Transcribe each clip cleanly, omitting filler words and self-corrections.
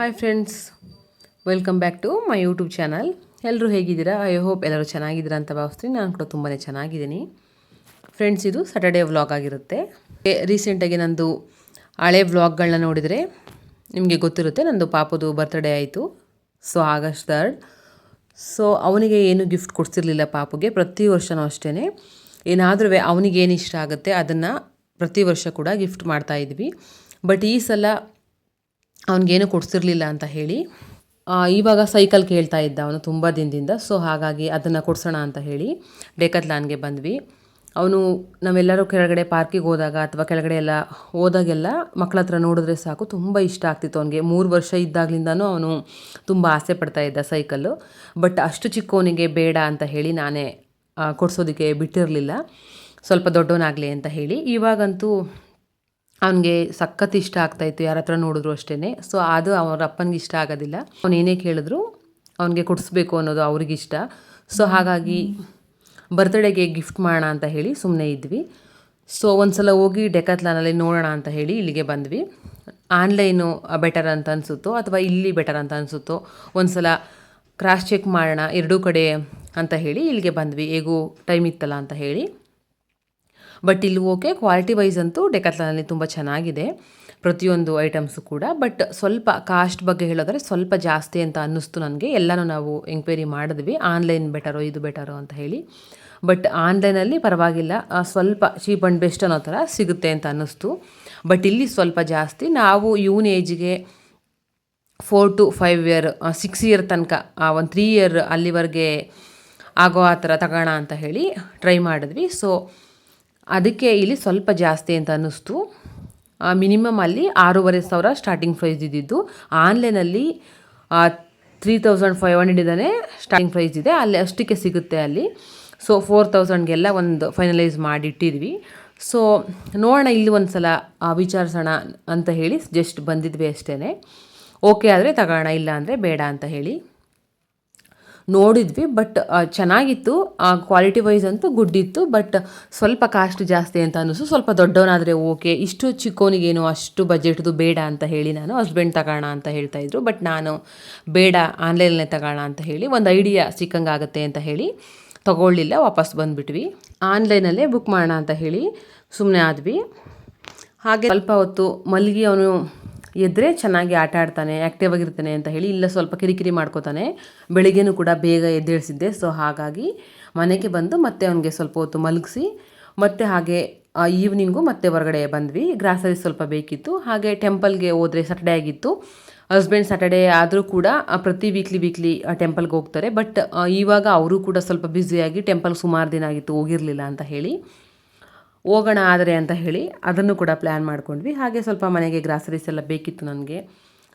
Hi friends, welcome back to my YouTube channel. ಎಲ್ಲರೂ ಹೇಗಿದ್ದೀರಾ? I hope ಎಲ್ಲರೂ ಚೆನ್ನಾಗಿದ್ದೀರಾ ಅಂತ ಭಾವಿಸ್ತೀನಿ. ನಾನು ಕೂಡ ತುಂಬಾ ಚೆನ್ನಾಗಿದ್ದೀನಿ ಫ್ರೆಂಡ್ಸ್. ಇದು ಸ್ಯಾಟರ್ಡೇ ವ್ಲಾಗ್ ಆಗಿರುತ್ತೆ. ರೀಸೆಂಟಾಗಿ ನಂದು ಹಳೆ ವ್ಲಾಗ್ಗಳನ್ನ ನೋಡಿದರೆ ನಿಮಗೆ ಗೊತ್ತಿರುತ್ತೆ, ನಂದು ಪಾಪದು ಬರ್ತ್ಡೇ ಆಯಿತು. So August 3rd. ಸೊ ಅವನಿಗೆ ಏನು ಗಿಫ್ಟ್ ಕೊಡ್ತಿರ್ಲಿಲ್ಲ ಪಾಪುಗೆ. ಪ್ರತಿ ವರ್ಷವೂ ಅಷ್ಟೇ ಏನಾದರೂ ಅವನಿಗೆ ಏನು ಇಷ್ಟ ಆಗುತ್ತೆ ಅದನ್ನು ಪ್ರತಿ ವರ್ಷ ಕೂಡ ಗಿಫ್ಟ್ ಮಾಡ್ತಾಯಿದ್ವಿ. ಬಟ್ ಈ ಸಲ ಅವನಿಗೇನು ಕೊಡಿಸಿರ್ಲಿಲ್ಲ ಅಂತ ಹೇಳಿ ಇವಾಗ ಸೈಕಲ್ ಕೇಳ್ತಾ ಇದ್ದ ಅವನು ತುಂಬ ದಿನದಿಂದ. ಸೊ ಹಾಗಾಗಿ ಅದನ್ನು ಕೊಡಿಸೋಣ ಅಂತ ಹೇಳಿ ಡೆಕತ್ಲಾನ್ಗೆ ಬಂದ್ವಿ. ಅವನು ನಾವೆಲ್ಲರೂ ಕೆಳಗಡೆ ಪಾರ್ಕಿಗೆ ಹೋದಾಗ ಅಥವಾ ಕೆಳಗಡೆ ಎಲ್ಲ ಹೋದಾಗೆಲ್ಲ ಮಕ್ಕಳ ಹತ್ರ ನೋಡಿದ್ರೆ ಸಾಕು, ತುಂಬ ಇಷ್ಟ ಆಗ್ತಿತ್ತು ಅವನಿಗೆ. 3 ವರ್ಷ ಇದ್ದಾಗಲಿಂದನೂ ಅವನು ತುಂಬ ಆಸೆ ಪಡ್ತಾ ಇದ್ದ ಸೈಕಲ್ಲು. ಬಟ್ ಅಷ್ಟು ಚಿಕ್ಕವನಿಗೆ ಬೇಡ ಅಂತ ಹೇಳಿ ನಾನೇ ಕೊಡಿಸೋದಕ್ಕೆ ಬಿಟ್ಟಿರಲಿಲ್ಲ, ಸ್ವಲ್ಪ ದೊಡ್ಡವನಾಗಲಿ ಅಂತ ಹೇಳಿ. ಇವಾಗಂತೂ ಅವನಿಗೆ ಸಖತ್ ಇಷ್ಟ ಆಗ್ತಾಯಿತ್ತು, ಯಾರ ಹತ್ರ ನೋಡಿದ್ರು ಅಷ್ಟೇ. ಸೊ ಅದು ಅವ್ರ ಅಪ್ಪನಿಗೆ ಇಷ್ಟ ಆಗೋದಿಲ್ಲ. ಅವನು ಏನೇ ಕೇಳಿದ್ರು ಅವನಿಗೆ ಕೊಡಿಸ್ಬೇಕು ಅನ್ನೋದು ಅವ್ರಿಗಿಷ್ಟ. ಸೊ ಹಾಗಾಗಿ ಬರ್ತ್ಡೇಗೆ ಗಿಫ್ಟ್ ಮಾಡೋಣ ಅಂತ ಹೇಳಿ ಸುಮ್ಮನೆ ಇದ್ವಿ. ಸೊ ಒಂದು ಸಲ ಹೋಗಿ ಡೆಕತ್ಲಾನಲ್ಲಿ ನೋಡೋಣ ಅಂತ ಹೇಳಿ ಇಲ್ಲಿಗೆ ಬಂದ್ವಿ. ಆನ್ಲೈನು ಬೆಟರ್ ಅಂತ ಅನಿಸುತ್ತೋ ಅಥವಾ ಇಲ್ಲಿ ಬೆಟರ್ ಅಂತ ಅನಿಸುತ್ತೋ, ಒಂದು ಸಲ ಕ್ರಾಸ್ ಚೆಕ್ ಮಾಡೋಣ ಎರಡೂ ಕಡೆ ಅಂತ ಹೇಳಿ ಇಲ್ಲಿಗೆ ಬಂದ್ವಿ. ಹೇಗೂ ಟೈಮ್ ಇತ್ತಲ್ಲ ಅಂತ ಹೇಳಿ. ಬಟ್ ಇಲ್ಲಿ ಓಕೆ, ಕ್ವಾಲಿಟಿ ವೈಸ್ ಅಂತೂ ಡೆಕತ್ಲಾನಲ್ಲಿ ತುಂಬ ಚೆನ್ನಾಗಿದೆ ಪ್ರತಿಯೊಂದು ಐಟಮ್ಸು ಕೂಡ. ಬಟ್ ಸ್ವಲ್ಪ ಕಾಸ್ಟ್ ಬಗ್ಗೆ ಹೇಳೋದ್ರೆ ಸ್ವಲ್ಪ ಜಾಸ್ತಿ ಅಂತ ಅನ್ನಿಸ್ತು ನನಗೆ. ಎಲ್ಲನೂ ನಾವು ಎಂಕ್ವೈರಿ ಮಾಡಿದ್ವಿ, ಆನ್ಲೈನ್ ಬೆಟರೋ ಇದು ಬೆಟರೋ ಅಂತ ಹೇಳಿ. ಬಟ್ ಆನ್ಲೈನಲ್ಲಿ ಪರವಾಗಿಲ್ಲ, ಸ್ವಲ್ಪ ಚೀಪ್ ಆ್ಯಂಡ್ ಬೆಸ್ಟ್ ಅನ್ನೋ ಥರ ಸಿಗುತ್ತೆ ಅಂತ ಅನ್ನಿಸ್ತು. ಬಟ್ ಇಲ್ಲಿ ಸ್ವಲ್ಪ ಜಾಸ್ತಿ. ನಾವು ಇವನ್ ಏಜ್ಗೆ 4 to 5 year 6 year ತನಕ ಒಂದು 3 year ಅಲ್ಲಿವರೆಗೆ ಆಗೋ ಆ ಥರ ತಗೋಣ ಅಂತ ಹೇಳಿ ಟ್ರೈ ಮಾಡಿದ್ವಿ. ಸೊ ಅದಕ್ಕೆ ಇಲ್ಲಿ ಸ್ವಲ್ಪ ಜಾಸ್ತಿ ಅಂತ ಅನ್ನಿಸ್ತು. ಮಿನಿಮಮ್ ಅಲ್ಲಿ 6,500 ಸ್ಟಾರ್ಟಿಂಗ್ ಪ್ರೈಸ್ ಇದ್ದಿದ್ದು. ಆನ್ಲೈನಲ್ಲಿ 3,500 ಇದ್ದಾನೆ ಸ್ಟಾರ್ಟಿಂಗ್ ಪ್ರೈಸ್ ಇದೆ, ಅಲ್ಲಿ ಅಷ್ಟಕ್ಕೆ ಸಿಗುತ್ತೆ ಅಲ್ಲಿ. ಸೊ 4,000ಗೆಲ್ಲ ಒಂದು ಫೈನಲೈಸ್ ಮಾಡಿಟ್ಟಿದ್ವಿ. ಸೊ ನೋಡೋಣ, ಇಲ್ಲಿ ಒಂದು ಸಲ ವಿಚಾರಿಸೋಣ ಅಂತ ಹೇಳಿ ಜಸ್ಟ್ ಬಂದಿದ್ವಿ ಅಷ್ಟೇ. ಓಕೆ ಆದರೆ ತಗೋಣ, ಇಲ್ಲ ಅಂದರೆ ಬೇಡ ಅಂತ ಹೇಳಿ ನೋಡಿದ್ವಿ. ಬಟ್ ಚೆನ್ನಾಗಿತ್ತು, ಕ್ವಾಲಿಟಿ ವೈಸ್ ಅಂತೂ ಗುಡ್ ಇತ್ತು. ಬಟ್ ಸ್ವಲ್ಪ ಕಾಸ್ಟ್ ಜಾಸ್ತಿ ಅಂತ ಅನ್ನಿಸ್ತು. ಸ್ವಲ್ಪ ದೊಡ್ಡವನಾದರೆ ಓಕೆ, ಇಷ್ಟು ಚಿಕ್ಕವನಿಗೇನು ಅಷ್ಟು ಬಜೆಟ್ದು ಬೇಡ ಅಂತ ಹೇಳಿ ನಾನು ಹಸ್ಬೆಂಡ್ ತಗೋಣ ಅಂತ ಹೇಳ್ತಾಯಿದ್ರು. ಬಟ್ ನಾನು ಬೇಡ, ಆನ್ಲೈನಲ್ಲೇ ತಗೋಣ ಅಂತ ಹೇಳಿ ಒಂದು ಐಡಿಯಾ ಸಿಕ್ಕಂಗಾಗುತ್ತೆ ಅಂತ ಹೇಳಿ ತಗೊಳ್ಳಿಲ್ಲ, ವಾಪಸ್ ಬಂದುಬಿಟ್ವಿ. ಆನ್ಲೈನಲ್ಲೇ ಬುಕ್ ಮಾಡೋಣ ಅಂತ ಹೇಳಿ ಸುಮ್ಮನೆ ಆದ್ವಿ. ಹಾಗೆ ಸ್ವಲ್ಪ ಹೊತ್ತು ಮಲಗಿ ಅವನು ಎದ್ದರೆ ಚೆನ್ನಾಗಿ ಆಟ ಆಡ್ತಾನೆ, ಆ್ಯಕ್ಟಿವ್ ಆಗಿರ್ತಾನೆ ಅಂತ ಹೇಳಿ ಇಲ್ಲ ಸ್ವಲ್ಪ ಕಿರಿಕಿರಿ ಮಾಡ್ಕೋತಾನೆ. ಬೆಳಿಗ್ಗೆನೂ ಕೂಡ ಬೇಗ ಎದ್ದೇಳಿಸಿದ್ದೆ. ಸೊ ಹಾಗಾಗಿ ಮನೆಗೆ ಬಂದು ಮತ್ತೆ ಅವನಿಗೆ ಸ್ವಲ್ಪ ಹೊತ್ತು ಮಲಗಿಸಿ ಮತ್ತೆ ಹಾಗೆ ಈವ್ನಿಂಗು ಮತ್ತೆ ಹೊರಗಡೆ ಬಂದ್ವಿ. ಗ್ರಾಸರಿ ಸ್ವಲ್ಪ ಬೇಕಿತ್ತು. ಹಾಗೆ ಟೆಂಪಲ್ಗೆ ಹೋದರೆ ಸ್ಯಾಟರ್ಡೇ ಆಗಿತ್ತು. ಹಸ್ಬೆಂಡ್ ಸ್ಯಾಟರ್ಡೇ ಆದರೂ ಕೂಡ ಪ್ರತಿ ವೀಕ್ಲಿ ಟೆಂಪಲ್ಗೆ ಹೋಗ್ತಾರೆ. ಬಟ್ ಇವಾಗ ಅವರು ಕೂಡ ಸ್ವಲ್ಪ ಬ್ಯುಸಿಯಾಗಿ ಟೆಂಪಲ್ಗೆ ಸುಮಾರು ದಿನ ಆಗಿತ್ತು ಹೋಗಿರಲಿಲ್ಲ ಅಂತ ಹೇಳಿ ಹೋಗೋಣ ಆದರೆ ಅಂತ ಹೇಳಿ ಅದನ್ನು ಕೂಡ ಪ್ಲ್ಯಾನ್ ಮಾಡ್ಕೊಂಡ್ವಿ. ಹಾಗೆ ಸ್ವಲ್ಪ ಮನೆಗೆ ಗ್ರಾಸರೀಸ್ ಎಲ್ಲ ಬೇಕಿತ್ತು ನನಗೆ,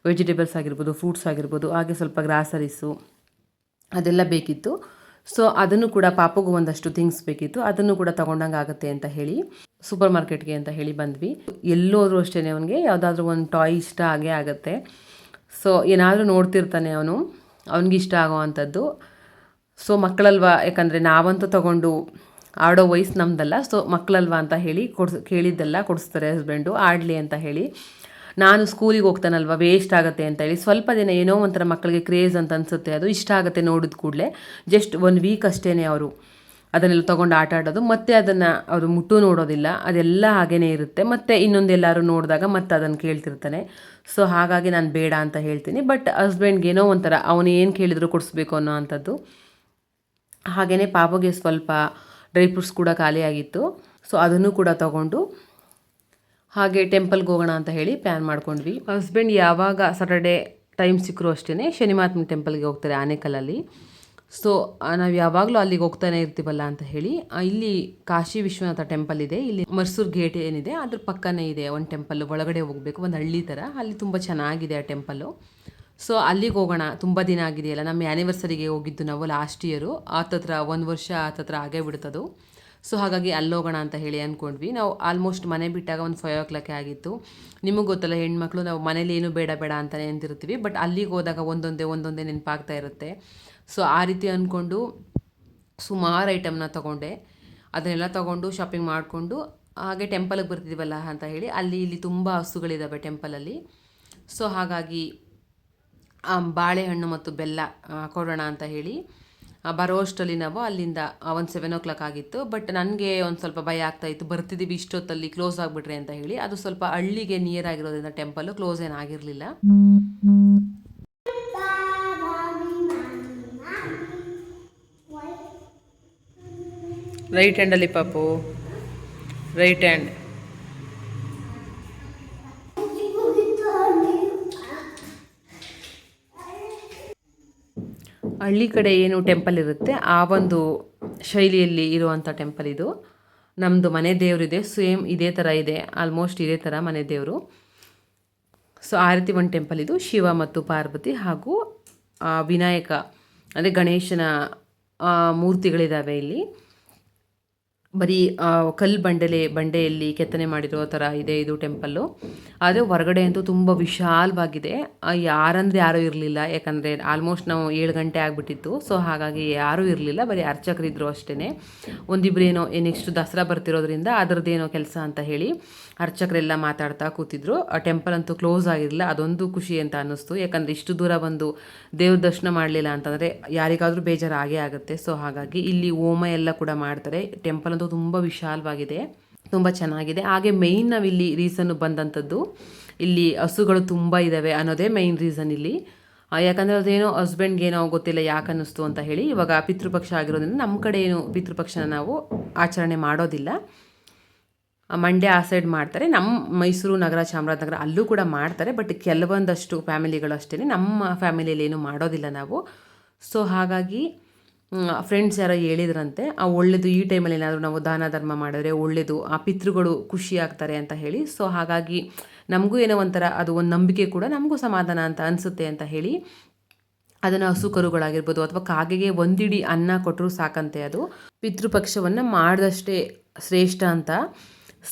ವೆಜಿಟೇಬಲ್ಸ್ ಆಗಿರ್ಬೋದು, ಫ್ರೂಟ್ಸ್ ಆಗಿರ್ಬೋದು, ಹಾಗೆ ಸ್ವಲ್ಪ ಗ್ರಾಸರೀಸು ಅದೆಲ್ಲ ಬೇಕಿತ್ತು. ಸೊ ಅದನ್ನು ಕೂಡ ಪಾಪಗೂ ಒಂದಷ್ಟು ಥಿಂಗ್ಸ್ ಬೇಕಿತ್ತು, ಅದನ್ನು ಕೂಡ ತೊಗೊಂಡಂಗೆ ಆಗುತ್ತೆ ಅಂತ ಹೇಳಿ ಸೂಪರ್ ಮಾರ್ಕೆಟ್ಗೆ ಅಂತ ಹೇಳಿ ಬಂದ್ವಿ. ಎಲ್ಲೋದ್ರೂ ಅಷ್ಟೇ ಅವನಿಗೆ ಯಾವುದಾದ್ರೂ ಒಂದು ಟಾಯ್ ಇಷ್ಟ ಆಗೇ ಆಗುತ್ತೆ. ಸೊ ಏನಾದರೂ ನೋಡ್ತಿರ್ತಾನೆ ಅವನು, ಅವನಿಗಿಷ್ಟ ಆಗೋ ಅಂಥದ್ದು. ಸೊ ಮಕ್ಕಳಲ್ವಾ, ಯಾಕಂದರೆ ನಾವಂತೂ ತೊಗೊಂಡು ಆಡೋ ವಯಸ್ಸು ನಮ್ಮದಲ್ಲ. ಸೊ ಮಕ್ಕಳಲ್ವಾ ಅಂತ ಹೇಳಿ ಕೇಳಿದ್ದೆಲ್ಲ ಕೊಡಿಸ್ತಾರೆ ಹಸ್ಬೆಂಡು, ಆಡಲಿ ಅಂತ ಹೇಳಿ. ನಾನು ಸ್ಕೂಲಿಗೆ ಹೋಗ್ತಾನಲ್ವ, ವೇಸ್ಟ್ ಆಗುತ್ತೆ ಅಂತ ಹೇಳಿ ಸ್ವಲ್ಪ ದಿನ ಏನೋ ಒಂಥರ ಮಕ್ಕಳಿಗೆ ಕ್ರೇಜ್ ಅಂತ ಅನಿಸುತ್ತೆ, ಅದು ಇಷ್ಟ ಆಗುತ್ತೆ ನೋಡಿದ ಕೂಡಲೇ. ಜಸ್ಟ್ 1 ವೀಕ್ ಅಷ್ಟೇ ಅವರು ಅದನ್ನೆಲ್ಲ ತೊಗೊಂಡು ಆಟ ಆಡೋದು, ಮತ್ತು ಅದನ್ನು ಅವರು ಮುಟ್ಟು ನೋಡೋದಿಲ್ಲ, ಅದೆಲ್ಲ ಹಾಗೇ ಇರುತ್ತೆ. ಮತ್ತು ಇನ್ನೊಂದೆಲ್ಲರೂ ನೋಡಿದಾಗ ಮತ್ತೆ ಅದನ್ನು ಕೇಳ್ತಿರ್ತಾನೆ. ಸೊ ಹಾಗಾಗಿ ನಾನು ಬೇಡ ಅಂತ ಹೇಳ್ತೀನಿ. ಬಟ್ ಹಸ್ಬೆಂಡ್ಗೆ ಏನೋ ಒಂಥರ ಅವನು ಏನು ಕೇಳಿದ್ರು ಕೊಡಿಸ್ಬೇಕು ಅನ್ನೋ ಅಂಥದ್ದು. ಹಾಗೆಯೇ ಪಾಪಗೆ ಸ್ವಲ್ಪ ಡ್ರೈ ಫ್ರೂಟ್ಸ್ ಕೂಡ ಖಾಲಿಯಾಗಿತ್ತು. ಸೊ ಅದನ್ನು ಕೂಡ ತೊಗೊಂಡು ಹಾಗೆ ಟೆಂಪಲ್ಗೆ ಹೋಗೋಣ ಅಂತ ಹೇಳಿ ಪ್ಲ್ಯಾನ್ ಮಾಡ್ಕೊಂಡ್ವಿ. ಹಸ್ಬೆಂಡ್ ಯಾವಾಗ ಸ್ಯಾಟರ್ಡೇ ಟೈಮ್ ಸಿಕ್ಕರು ಅಷ್ಟೇ ಶನಿಮಹಾತ್ಮ ಟೆಂಪಲ್ಗೆ ಹೋಗ್ತಾರೆ ಆನೇಕಲ್ಲಲ್ಲಿ. ಸೊ ನಾವು ಯಾವಾಗಲೂ ಅಲ್ಲಿಗೆ ಹೋಗ್ತಾನೆ ಇರ್ತೀವಲ್ಲ ಅಂತ ಹೇಳಿ ಇಲ್ಲಿ ಕಾಶಿ ವಿಶ್ವನಾಥ ಟೆಂಪಲ್ ಇದೆ, ಇಲ್ಲಿ ಮರ್ಸೂರು ಗೇಟ್ ಏನಿದೆ ಅದ್ರ ಪಕ್ಕನೇ ಇದೆ ಒಂದು ಟೆಂಪಲ್. ಒಳಗಡೆ ಹೋಗಬೇಕು, ಒಂದು ಹಳ್ಳಿ ಥರ, ಅಲ್ಲಿ ತುಂಬ ಚೆನ್ನಾಗಿದೆ ಆ ಟೆಂಪಲ್ಲು. ಸೊ ಅಲ್ಲಿಗೆ ಹೋಗೋಣ, ತುಂಬ ದಿನ ಆಗಿದೆಯಲ್ಲ, ನಮ್ಮ ಆ್ಯನಿವರ್ಸರಿಗೆ ಹೋಗಿದ್ದು ನಾವು ಲಾಸ್ಟ್ ಇಯರು. ಹತ್ರ 1 ವರ್ಷ ಹತ್ರ ಆಗೇ ಬಿಡ್ತದು. ಸೊ ಹಾಗಾಗಿ ಅಲ್ಲಿ ಹೋಗೋಣ ಅಂತ ಹೇಳಿ ಅಂದ್ಕೊಂಡ್ವಿ. ನಾವು ಆಲ್ಮೋಸ್ಟ್ ಮನೆ ಬಿಟ್ಟಾಗ ಒಂದು 5 o'clock ಆಗಿತ್ತು. ನಿಮಗೆ ಗೊತ್ತಲ್ಲ, ಹೆಣ್ಮಕ್ಳು ನಾವು ಮನೇಲಿ ಏನು ಬೇಡ ಅಂತಲೇ ಅಂತಿರ್ತೀವಿ. ಬಟ್ ಅಲ್ಲಿಗೆ ಹೋದಾಗ ಒಂದೊಂದೇ ನೆನಪಾಗ್ತಾ ಇರುತ್ತೆ. ಸೊ ಆ ರೀತಿ ಅಂದ್ಕೊಂಡು ಸುಮಾರು ಐಟಮ್ನ ತೊಗೊಂಡೆ. ಅದನ್ನೆಲ್ಲ ತೊಗೊಂಡು ಶಾಪಿಂಗ್ ಮಾಡಿಕೊಂಡು ಹಾಗೆ ಟೆಂಪಲ್ಗೆ ಬರ್ತಿದ್ದೀವಲ್ಲ ಅಂತ ಹೇಳಿ ಅಲ್ಲಿ ತುಂಬ ಹಸುಗಳಿದ್ದಾವೆ ಟೆಂಪಲಲ್ಲಿ. ಸೊ ಹಾಗಾಗಿ ಬಾಳೆಹಣ್ಣು ಮತ್ತು ಬೆಲ್ಲ ಕೊಡೋಣ ಅಂತ ಹೇಳಿ ಬರೋ ಅಷ್ಟರಲ್ಲಿ ನಾವು ಅಲ್ಲಿಂದ ಒಂದು 7 o'clock ಆಗಿತ್ತು. ಬಟ್ ನನಗೆ ಒಂದು ಸ್ವಲ್ಪ ಭಯ ಆಗ್ತಾಯಿತ್ತು, ಬರ್ತಿದ್ದೀವಿ ಇಷ್ಟೊತ್ತಲ್ಲಿ ಕ್ಲೋಸ್ ಆಗಿಬಿಟ್ರೆ ಅಂತ ಹೇಳಿ. ಅದು ಸ್ವಲ್ಪ ಹಳ್ಳಿಗೆ ನಿಯರ್ ಆಗಿರೋದ್ರಿಂದ ಟೆಂಪಲ್ಲು ಕ್ಲೋಸ್ ಏನಾಗಿರಲಿಲ್ಲ. ರೈಟ್ ಹ್ಯಾಂಡಲ್ಲಿ ಪಾಪು, ರೈಟ್ ಹ್ಯಾಂಡ್. ಹಳ್ಳಿ ಕಡೆ ಏನು ಟೆಂಪಲ್ ಇರುತ್ತೆ ಆ ಒಂದು ಶೈಲಿಯಲ್ಲಿ ಇರುವಂಥ ಟೆಂಪಲ್ ಇದು. ನಮ್ಮದು ಮನೆ ದೇವರಿದೆ, ಸೇಮ್ ಇದೇ ಥರ ಇದೆ, ಆಲ್ಮೋಸ್ಟ್ ಇದೇ ಥರ ಮನೆ ದೇವರು. ಸೊ ಆ ರೀತಿ ಒಂದು ಟೆಂಪಲ್ ಇದು. ಶಿವ ಮತ್ತು ಪಾರ್ವತಿ ಹಾಗೂ ವಿನಾಯಕ ಅಂದರೆ ಗಣೇಶನ ಮೂರ್ತಿಗಳಿದ್ದಾವೆ ಇಲ್ಲಿ. ಬರೀ ಕಲ್ಲು ಬಂಡೆಯಲ್ಲಿ ಕೆತ್ತನೆ ಮಾಡಿರೋ ಥರ ಇದೆ ಇದು ಟೆಂಪಲ್ಲು. ಆದರೆ ಹೊರಗಡೆ ಅಂತೂ ತುಂಬ ವಿಶಾಲವಾಗಿದೆ. ಯಾರಂದರೆ ಯಾರೂ ಇರಲಿಲ್ಲ, ಯಾಕಂದರೆ ಆಲ್ಮೋಸ್ಟ್ ನಾವು 7 ಗಂಟೆ ಆಗಿಬಿಟ್ಟಿತ್ತು. ಸೊ ಹಾಗಾಗಿ ಯಾರೂ ಇರಲಿಲ್ಲ, ಬರೀ ಅರ್ಚಕರಿದ್ದರು ಅಷ್ಟೇ. ಒಂದಿಬ್ಬರೇನೋ ನೆಕ್ಸ್ಟ್ ದಸರಾ ಬರ್ತಿರೋದ್ರಿಂದ ಅದರದ್ದೇನೋ ಕೆಲಸ ಅಂತ ಹೇಳಿ ಅರ್ಚಕರೆಲ್ಲ ಮಾತಾಡ್ತಾ ಕೂತಿದ್ರು. ಆ ಟೆಂಪಲ್ ಅಂತೂ ಕ್ಲೋಸ್ ಆಗಿರಲಿಲ್ಲ, ಅದೊಂದು ಖುಷಿ ಅಂತ ಅನ್ನಿಸ್ತು. ಯಾಕಂದರೆ ಇಷ್ಟು ದೂರ ಬಂದು ದೇವ್ರ ದರ್ಶನ ಮಾಡಲಿಲ್ಲ ಅಂತಂದರೆ ಯಾರಿಗಾದರೂ ಬೇಜಾರು ಆಗೇ ಆಗುತ್ತೆ. ಸೊ ಹಾಗಾಗಿ ಇಲ್ಲಿ ಹೋಮ ಎಲ್ಲ ಕೂಡ ಮಾಡ್ತಾರೆ. ಟೆಂಪಲ್ ಅಂತೂ ತುಂಬ ವಿಶಾಲವಾಗಿದೆ, ತುಂಬ ಚೆನ್ನಾಗಿದೆ. ಹಾಗೆ ಮೇಯ್ನ್ ನಾವಿಲ್ಲಿ ರೀಸನ್ನು ಬಂದಂಥದ್ದು, ಇಲ್ಲಿ ಹಸುಗಳು ತುಂಬ ಇದ್ದಾವೆ ಅನ್ನೋದೇ ಮೇಯ್ನ್ ರೀಸನ್ ಇಲ್ಲಿ. ಯಾಕಂದರೆ ಅದೇನೋ ಹಸ್ಬೆಂಡ್ಗೇನೋ ಗೊತ್ತಿಲ್ಲ ಯಾಕೆ ಅನ್ನಿಸ್ತು ಅಂತ ಹೇಳಿ. ಇವಾಗ ಪಿತೃಪಕ್ಷ ಆಗಿರೋದ್ರಿಂದ ನಮ್ಮ ಕಡೆ ಏನು ಪಿತೃಪಕ್ಷನ ನಾವು ಆಚರಣೆ ಮಾಡೋದಿಲ್ಲ. ಮಂಡ್ಯ ಆ ಸೈಡ್ ಮಾಡ್ತಾರೆ, ನಮ್ಮ ಮೈಸೂರು ನಗರ ಚಾಮರಾಜನಗರ ಅಲ್ಲೂ ಕೂಡ ಮಾಡ್ತಾರೆ. ಬಟ್ ಕೆಲವೊಂದಷ್ಟು ಫ್ಯಾಮಿಲಿಗಳು ಅಷ್ಟೇ, ನಮ್ಮ ಫ್ಯಾಮಿಲಿಯಲ್ಲಿ ಏನು ಮಾಡೋದಿಲ್ಲ ನಾವು. ಸೊ ಹಾಗಾಗಿ ಫ್ರೆಂಡ್ಸ್ ಯಾರೋ ಹೇಳಿದ್ರಂತೆ ಒಳ್ಳೆಯದು ಈ ಟೈಮಲ್ಲಿ ಏನಾದರೂ ನಾವು ದಾನ ಧರ್ಮ ಮಾಡಿದ್ರೆ ಒಳ್ಳೆಯದು, ಆ ಪಿತೃಗಳು ಖುಷಿ ಆಗ್ತಾರೆ ಅಂತ ಹೇಳಿ. ಸೊ ಹಾಗಾಗಿ ನಮಗೂ ಏನೋ ಒಂಥರ ಅದು ಒಂದು ನಂಬಿಕೆ ಕೂಡ, ನಮಗೂ ಸಮಾಧಾನ ಅಂತ ಅನಿಸುತ್ತೆ ಅಂತ ಹೇಳಿ ಅದನ್ನು ಹಸು ಕರುಗಳಾಗಿರ್ಬೋದು ಅಥವಾ ಕಾಗೆಗೆ ಒಂದಿಡಿ ಅನ್ನ ಕೊಟ್ಟರು ಸಾಕಂತೆ, ಅದು ಪಿತೃಪಕ್ಷವನ್ನು ಮಾಡಿದಷ್ಟೇ ಶ್ರೇಷ್ಠ ಅಂತ.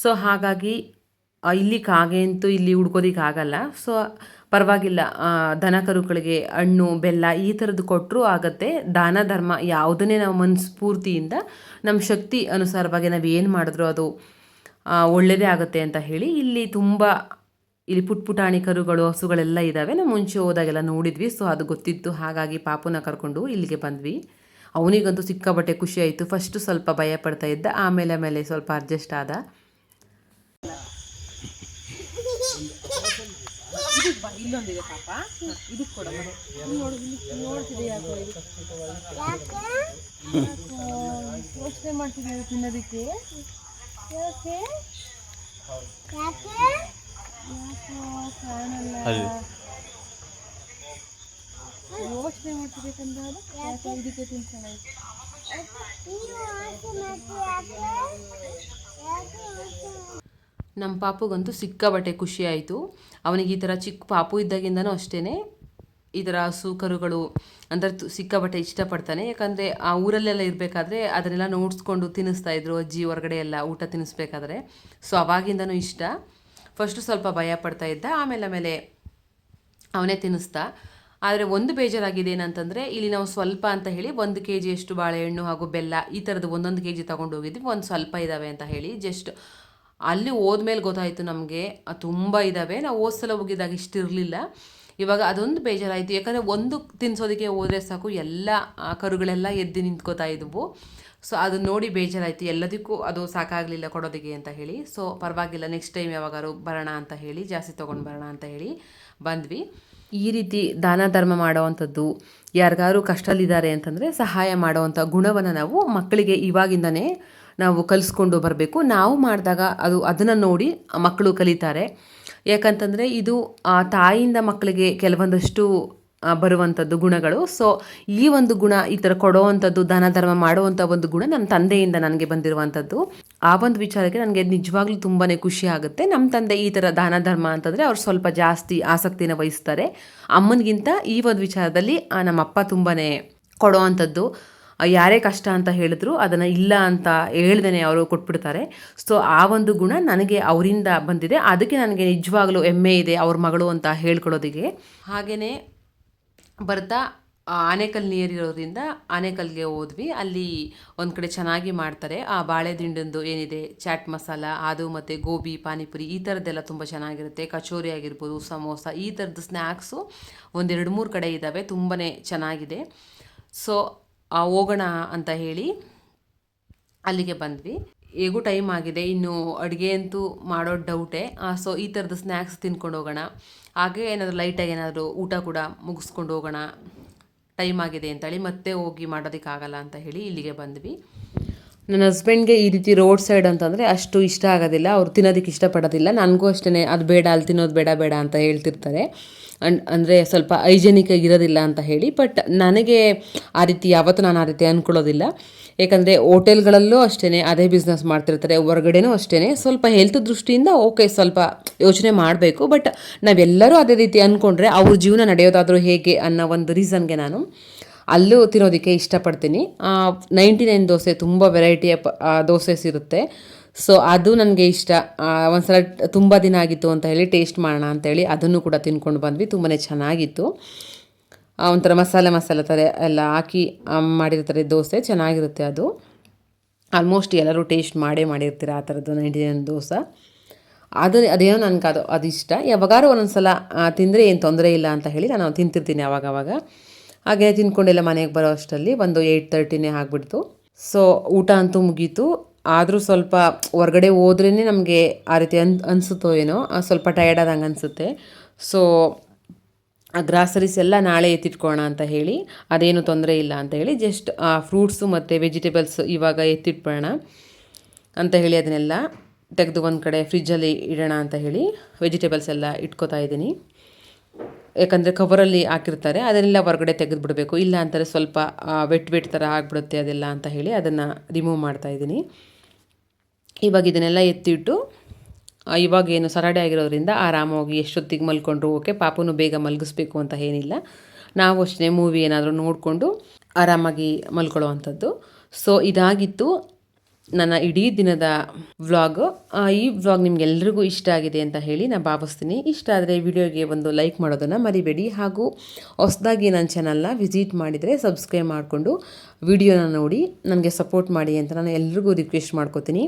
ಸೊ ಹಾಗಾಗಿ ಇಲ್ಲಿ ಕಾಗೆ ಅಂತೂ ಇಲ್ಲಿ ಹುಡ್ಕೋದಕ್ಕಾಗಲ್ಲ. ಸೊ ಪರವಾಗಿಲ್ಲ, ದನ ಕರುಗಳಿಗೆ ಹಣ್ಣು ಬೆಲ್ಲ ಈ ಥರದ್ದು ಕೊಟ್ಟರೂ ಆಗುತ್ತೆ. ದಾನ ಧರ್ಮ ಯಾವುದನ್ನೇ ನಾವು ಮನಸ್ಫೂರ್ತಿಯಿಂದ ನಮ್ಮ ಶಕ್ತಿ ಅನುಸಾರವಾಗಿ ನಾವು ಏನು ಮಾಡಿದ್ರೂ ಅದು ಒಳ್ಳೆಯದೇ ಆಗುತ್ತೆ ಅಂತ ಹೇಳಿ ಇಲ್ಲಿ ಪುಟಾಣಿ ಕರುಗಳು ಹಸುಗಳೆಲ್ಲ ಇದ್ದಾವೆ. ನಾವು ಮುಂಚೆ ಹೋದಾಗೆಲ್ಲ ನೋಡಿದ್ವಿ. ಸೊ ಅದು ಗೊತ್ತಿತ್ತು, ಹಾಗಾಗಿ ಪಾಪುನ ಕರ್ಕೊಂಡು ಇಲ್ಲಿಗೆ ಬಂದ್ವಿ. ಅವನಿಗಂತೂ ಸಿಕ್ಕಾಬಟ್ಟೆ ಖುಷಿ ಆಯಿತು. ಫಸ್ಟು ಸ್ವಲ್ಪ ಭಯ ಪಡ್ತಾ ಇದ್ದ, ಆಮೇಲೆ ಸ್ವಲ್ಪ ಅಡ್ಜಸ್ಟ್ ಆದ. ಇಲ್ಲೊಂದಿದೆ ಪಾಪ, ಇದು ಕೊಡ ನೋಡ್ತಿದೆ ಯಾಕೋ ಯೋಚನೆ ಮಾಡ್ತಿದ್ದೀವಿ ತಿನ್ನೋದಕ್ಕೆ. ಯಾಕೆ ಕಾಣಲ್ಲ, ಯೋಚನೆ ಮಾಡ್ತಿರ್ಬೇಕಂದ್ರೆ ಯಾಕೆ ಇದಕ್ಕೆ ತಿನ್ಸೋಣ. ನಮ್ಮ ಪಾಪುಗಂತೂ ಸಿಕ್ಕಾಬಟ್ಟೆ ಖುಷಿ ಆಯಿತು. ಅವನಿಗೆ ಈ ಥರ ಚಿಕ್ಕ ಪಾಪು ಇದ್ದಾಗಿಂದನೂ ಅಷ್ಟೇ ಈ ಥರ ಹಸು ಕರುಗಳು ಅಂದರೆ ಸಿಕ್ಕಾಬಟ್ಟೆ ಇಷ್ಟಪಡ್ತಾನೆ. ಯಾಕಂದರೆ ಆ ಊರಲ್ಲೆಲ್ಲ ಇರಬೇಕಾದ್ರೆ ಅದನ್ನೆಲ್ಲ ನೋಡಿಸ್ಕೊಂಡು ತಿನ್ನಿಸ್ತಾಯಿದ್ರು ಅಜ್ಜಿ ಹೊರಗಡೆ ಎಲ್ಲ ಊಟ ತಿನ್ನಿಸ್ಬೇಕಾದ್ರೆ. ಸೊ ಅವಾಗಿಂದನೂ ಇಷ್ಟ. ಫಸ್ಟು ಸ್ವಲ್ಪ ಭಯ ಪಡ್ತಾ ಇದ್ದ, ಆಮೇಲೆ ಅವನೇ ತಿನ್ನಿಸ್ತಾ. ಆದರೆ ಒಂದು ಬೇಜಾರಾಗಿದೆ ಏನಂತಂದರೆ, ಇಲ್ಲಿ ನಾವು ಸ್ವಲ್ಪ ಅಂತ ಹೇಳಿ 1 kg ಅಷ್ಟು ಬಾಳೆಹಣ್ಣು ಹಾಗೂ ಬೆಲ್ಲ ಈ ಥರದ್ದು 1 kg ತೊಗೊಂಡು ಹೋಗಿದ್ವಿ. ಒಂದು ಸ್ವಲ್ಪ ಇದ್ದಾವೆ ಅಂತ ಹೇಳಿ ಜಸ್ಟ್ ಅಲ್ಲಿ ಹೋದ್ಮೇಲೆ ಗೊತ್ತಾಯಿತು ನಮಗೆ ತುಂಬ ಇದ್ದಾವೆ. ನಾವು ಹೋದ್ಸಲ ಹೋಗಿದ್ದಾಗ ಇಷ್ಟಿರಲಿಲ್ಲ. ಇವಾಗ ಅದೊಂದು ಬೇಜಾರಾಯಿತು, ಯಾಕಂದರೆ ಒಂದು ತಿನ್ನಿಸೋದಕ್ಕೆ ಹೋದರೆ ಸಾಕು ಎಲ್ಲ ಕರುಗಳೆಲ್ಲ ಎದ್ದು ನಿಂತ್ಕೋತಾ ಇದ್ವು. ಸೊ ಅದನ್ನ ನೋಡಿ ಬೇಜಾರಾಯಿತು, ಎಲ್ಲದಕ್ಕೂ ಅದು ಸಾಕಾಗಲಿಲ್ಲ ಕೊಡೋದಕ್ಕೆ ಅಂತ ಹೇಳಿ. ಸೊ ಪರವಾಗಿಲ್ಲ, ನೆಕ್ಸ್ಟ್ ಟೈಮ್ ಯಾವಾಗಾರು ಬರೋಣ ಅಂತ ಹೇಳಿ ಜಾಸ್ತಿ ತೊಗೊಂಡು ಬರೋಣ ಅಂತ ಹೇಳಿ ಬಂದ್ವಿ. ಈ ರೀತಿ ದಾನ ಧರ್ಮ ಮಾಡೋವಂಥದ್ದು, ಯಾರಿಗಾರು ಕಷ್ಟದಲ್ಲಿದ್ದಾರೆ ಅಂತಂದರೆ ಸಹಾಯ ಮಾಡೋವಂಥ ಗುಣವನ್ನು ನಾವು ಮಕ್ಕಳಿಗೆ ಇವಾಗಿಂದನೇ ನಾವು ಕಲಿಸ್ಕೊಂಡು ಬರಬೇಕು. ನಾವು ಮಾಡಿದಾಗ ಅದನ್ನು ನೋಡಿ ಮಕ್ಕಳು ಕಲಿತಾರೆ. ಯಾಕಂತಂದರೆ ಇದು ತಾಯಿಯಿಂದ ಮಕ್ಕಳಿಗೆ ಕೆಲವೊಂದಷ್ಟು ಬರುವಂಥದ್ದು ಗುಣಗಳು. ಸೊ ಈ ಒಂದು ಗುಣ, ಈ ಥರ ಕೊಡೋವಂಥದ್ದು, ದಾನ ಧರ್ಮ ಮಾಡುವಂಥ ಒಂದು ಗುಣ ನನ್ನ ತಂದೆಯಿಂದ ನನಗೆ ಬಂದಿರುವಂಥದ್ದು. ಆ ಒಂದು ವಿಚಾರಕ್ಕೆ ನನಗೆ ನಿಜವಾಗ್ಲೂ ತುಂಬಾ ಖುಷಿ ಆಗುತ್ತೆ. ನಮ್ಮ ತಂದೆ ಈ ಥರ ದಾನ ಧರ್ಮ ಅಂತಂದರೆ ಅವ್ರು ಸ್ವಲ್ಪ ಜಾಸ್ತಿ ಆಸಕ್ತಿನ ವಹಿಸ್ತಾರೆ. ಅಮ್ಮನಿಗಿಂತ ಈ ಒಂದು ವಿಚಾರದಲ್ಲಿ ನಮ್ಮಪ್ಪ ತುಂಬಾ ಕೊಡೋವಂಥದ್ದು. ಯಾರೇ ಕಷ್ಟ ಅಂತ ಹೇಳಿದ್ರು ಅದನ್ನು ಇಲ್ಲ ಅಂತ ಹೇಳ್ದೇ ಅವರು ಕೊಟ್ಬಿಡ್ತಾರೆ. ಸೊ ಆ ಒಂದು ಗುಣ ನನಗೆ ಅವರಿಂದ ಬಂದಿದೆ. ಅದಕ್ಕೆ ನನಗೆ ನಿಜವಾಗ್ಲೂ ಹೆಮ್ಮೆ ಇದೆ ಅವ್ರ ಮಗಳು ಅಂತ ಹೇಳ್ಕೊಳ್ಳೋದಿಗೆ. ಹಾಗೆಯೇ ಬರ್ತಾ ಆನೇಕಲ್ ನಿಯರ್ ಇರೋದ್ರಿಂದ ಆನೇಕಲ್ಗೆ ಹೋದ್ವಿ. ಅಲ್ಲಿ ಒಂದು ಕಡೆ ಚೆನ್ನಾಗಿ ಮಾಡ್ತಾರೆ. ಆ ಬಾಳೆ ದಿಂಡಂದು ಏನಿದೆ ಚಾಟ್ ಮಸಾಲ ಅದು ಮತ್ತು ಗೋಬಿ ಪಾನಿಪುರಿ ಈ ಥರದ್ದೆಲ್ಲ ತುಂಬ ಚೆನ್ನಾಗಿರುತ್ತೆ. ಕಚೋರಿ ಆಗಿರ್ಬೋದು, ಸಮೋಸ ಈ ಥರದ್ದು ಸ್ನ್ಯಾಕ್ಸು ಒಂದು 2-3 ಕಡೆ ಇದ್ದಾವೆ, ತುಂಬಾ ಚೆನ್ನಾಗಿದೆ. ಸೊ ಹೋಗೋಣ ಅಂತ ಹೇಳಿ ಅಲ್ಲಿಗೆ ಬಂದ್ವಿ. ಹೇಗೂ ಟೈಮ್ ಆಗಿದೆ, ಇನ್ನು ಅಡುಗೆ ಅಂತೂ ಮಾಡೋ ಡೌಟೇ. ಸೊ ಈ ಥರದ್ದು ಸ್ನ್ಯಾಕ್ಸ್ ತಿನ್ಕೊಂಡು ಹೋಗೋಣ, ಹಾಗೆ ಏನಾದರೂ ಲೈಟಾಗಿ ಏನಾದರೂ ಊಟ ಕೂಡ ಮುಗಿಸ್ಕೊಂಡು ಹೋಗೋಣ, ಟೈಮ್ ಆಗಿದೆ ಅಂತೇಳಿ ಮತ್ತೆ ಹೋಗಿ ಮಾಡೋದಕ್ಕಾಗಲ್ಲ ಅಂತ ಹೇಳಿ ಇಲ್ಲಿಗೆ ಬಂದ್ವಿ. ನನ್ನ ಹಸ್ಬೆಂಡ್ಗೆ ಈ ರೀತಿ ರೋಡ್ ಸೈಡ್ ಅಂತಂದರೆ ಅಷ್ಟು ಇಷ್ಟ ಆಗೋದಿಲ್ಲ, ಅವ್ರು ತಿನ್ನೋದಕ್ಕೆ ಇಷ್ಟಪಡೋದಿಲ್ಲ. ನನಗೂ ಅಷ್ಟೇ ಅದು ಬೇಡ, ಅಲ್ಲಿ ತಿನ್ನೋದು ಬೇಡ ಬೇಡ ಅಂತ ಹೇಳ್ತಿರ್ತಾರೆ. ಅಂದರೆ ಸ್ವಲ್ಪ ಹೈಜೆನಿಕ್ ಆಗಿರೋದಿಲ್ಲ ಅಂತ ಹೇಳಿ. ಬಟ್ ನನಗೆ ಆ ರೀತಿ ಯಾವತ್ತೂ ನಾನು ಆ ರೀತಿ ಅಂದ್ಕೊಳ್ಳೋದಿಲ್ಲ. ಏಕೆಂದರೆ ಹೋಟೆಲ್ಗಳಲ್ಲೂ ಅಷ್ಟೇ ಅದೇ ಬಿಸ್ನೆಸ್ ಮಾಡ್ತಿರ್ತಾರೆ, ಹೊರಗಡೆನೂ ಅಷ್ಟೇ. ಸ್ವಲ್ಪ ಹೆಲ್ತ್ ದೃಷ್ಟಿಯಿಂದ ಓಕೆ, ಸ್ವಲ್ಪ ಯೋಚನೆ ಮಾಡಬೇಕು. ಬಟ್ ನಾವೆಲ್ಲರೂ ಅದೇ ರೀತಿ ಅಂದ್ಕೊಂಡ್ರೆ ಅವ್ರ ಜೀವನ ನಡೆಯೋದಾದರೂ ಹೇಗೆ ಅನ್ನೋ ಒಂದು ರೀಸನ್ಗೆ ನಾನು ಅಲ್ಲೂ ತಿನ್ನೋದಕ್ಕೆ ಇಷ್ಟಪಡ್ತೀನಿ. 99 ದೋಸೆ ತುಂಬ ವೆರೈಟಿಯ ದೋಸೆಸ್ ಇರುತ್ತೆ. ಸೊ ಅದು ನನಗೆ ಇಷ್ಟ. ಒಂದ್ಸಲ ತುಂಬ ದಿನ ಆಗಿತ್ತು ಅಂತ ಹೇಳಿ ಟೇಸ್ಟ್ ಮಾಡೋಣ ಅಂತೇಳಿ ಅದನ್ನು ಕೂಡ ತಿನ್ಕೊಂಡು ಬಂದ್ವಿ. ತುಂಬಾ ಚೆನ್ನಾಗಿತ್ತು. ಒಂಥರ ಮಸಾಲೆ ಥರ ಎಲ್ಲ ಹಾಕಿ ಮಾಡಿರ್ತಾರೆ ದೋಸೆ, ಚೆನ್ನಾಗಿರುತ್ತೆ ಅದು. ಆಲ್ಮೋಸ್ಟ್ ಎಲ್ಲರೂ ಟೇಸ್ಟ್ ಮಾಡಿರ್ತೀರ ಆ ಥರದ್ದು 99 ದೋಸೆ. ಅದೇನೋ ನನಗೆ ಅದು ಇಷ್ಟ. ಯಾವಾಗಾರು ಒಂದೊಂದು ಸಲ ತಿಂದರೆ ಏನು ತೊಂದರೆ ಇಲ್ಲ ಅಂತ ಹೇಳಿ ನಾನು ತಿಂತಿರ್ತೀನಿ ಆವಾಗವಾಗ. ಹಾಗೆ ತಿಂದ್ಕೊಂಡೆಲ್ಲ ಮನೆಗೆ ಬರೋ ಅಷ್ಟರಲ್ಲಿ ಒಂದು 8:30 ಆಗಿಬಿಡ್ತು. ಸೊ ಊಟ ಅಂತೂ ಮುಗೀತು. ಆದರೂ ಸ್ವಲ್ಪ ಹೊರಗಡೆ ಹೋದ್ರೇ ನಮಗೆ ಆ ರೀತಿ ಅನಿಸುತ್ತೋ ಏನೋ, ಸ್ವಲ್ಪ ಟಯರ್ಡ್ ಆದಂಗೆ ಅನಿಸುತ್ತೆ. ಸೊ ಆ ಗ್ರಾಸರೀಸ್ ಎಲ್ಲ ನಾಳೆ ಎತ್ತಿಟ್ಕೊಳ್ಳೋಣ ಅಂತ ಹೇಳಿ, ಅದೇನು ತೊಂದರೆ ಇಲ್ಲ ಅಂತ ಹೇಳಿ ಜಸ್ಟ್ ಫ್ರೂಟ್ಸು ಮತ್ತು ವೆಜಿಟೇಬಲ್ಸ್ ಇವಾಗ ಎತ್ತಿಟ್ಬಿಡೋಣ ಅಂತ ಹೇಳಿ ಅದನ್ನೆಲ್ಲ ತೆಗೆದು ಒಂದು ಕಡೆ ಫ್ರಿಜ್ಜಲ್ಲಿ ಇಡೋಣ ಅಂತ ಹೇಳಿ ವೆಜಿಟೇಬಲ್ಸ್ ಎಲ್ಲ ಇಟ್ಕೋತಾ ಇದ್ದೀನಿ. ಯಾಕಂದರೆ ಕವರಲ್ಲಿ ಹಾಕಿರ್ತಾರೆ, ಅದನ್ನೆಲ್ಲ ಹೊರಗಡೆ ತೆಗೆದುಬಿಡಬೇಕು, ಇಲ್ಲ ಅಂತಾರೆ ಸ್ವಲ್ಪ ವೆಟ್ ಥರ ಆಗಿಬಿಡುತ್ತೆ ಅದೆಲ್ಲ ಅಂತ ಹೇಳಿ ಅದನ್ನು ರಿಮೂವ್ ಮಾಡ್ತಾಯಿದ್ದೀನಿ. ಇವಾಗ ಇದನ್ನೆಲ್ಲ ಎತ್ತಿಟ್ಟು, ಇವಾಗೇನು ಸಾಟರ್ಡೆ ಆಗಿರೋದ್ರಿಂದ ಆರಾಮಾಗಿ ಎಷ್ಟೊತ್ತಿಗೆ ಮಲ್ಕೊಂಡ್ರು ಓಕೆ. ಪಾಪುನು ಬೇಗ ಮಲಗಿಸ್ಬೇಕು ಅಂತ ಏನಿಲ್ಲ, ನಾವು ಅಷ್ಟೇ ಮೂವಿ ಏನಾದರೂ ನೋಡಿಕೊಂಡು ಆರಾಮಾಗಿ ಮಲ್ಕೊಳ್ಳೋ ಅಂಥದ್ದು. ಸೊ ಇದಾಗಿತ್ತು ನನ್ನ ಇಡೀ ದಿನದ ವ್ಲಾಗು. ಈ ವ್ಲಾಗ್ ನಿಮ್ಗೆಲ್ರಿಗೂ ಇಷ್ಟ ಆಗಿದೆ ಅಂತ ಹೇಳಿ ನಾನು ಭಾವಿಸ್ತೀನಿ. ಇಷ್ಟ ಆದರೆ ವಿಡಿಯೋಗೆ ಒಂದು ಲೈಕ್ ಮಾಡೋದನ್ನು ಮರಿಬೇಡಿ. ಹಾಗೂ ಹೊಸದಾಗಿ ನನ್ನ ಚಾನಲ್ನ ವಿಸಿಟ್ ಮಾಡಿದರೆ ಸಬ್ಸ್ಕ್ರೈಬ್ ಮಾಡಿಕೊಂಡು ವಿಡಿಯೋನ ನೋಡಿ ನನಗೆ ಸಪೋರ್ಟ್ ಮಾಡಿ ಅಂತ ನಾನು ಎಲ್ರಿಗೂ ರಿಕ್ವೆಸ್ಟ್ ಮಾಡ್ಕೋತೀನಿ.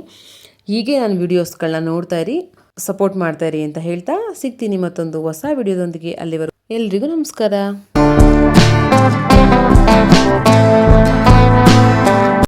ಹೀಗೆ ನಾನು ವೀಡಿಯೋಸ್ಗಳನ್ನ ನೋಡ್ತಾ ಇರಿ, ಸಪೋರ್ಟ್ ಮಾಡ್ತಾ ಇರಿ ಅಂತ ಹೇಳ್ತಾ ಸಿಗ್ತೀನಿ ಮತ್ತೊಂದು ಹೊಸ ವಿಡಿಯೋದೊಂದಿಗೆ. ಅಲ್ಲಿವರೆಗೂ ಎಲ್ರಿಗೂ ನಮಸ್ಕಾರ.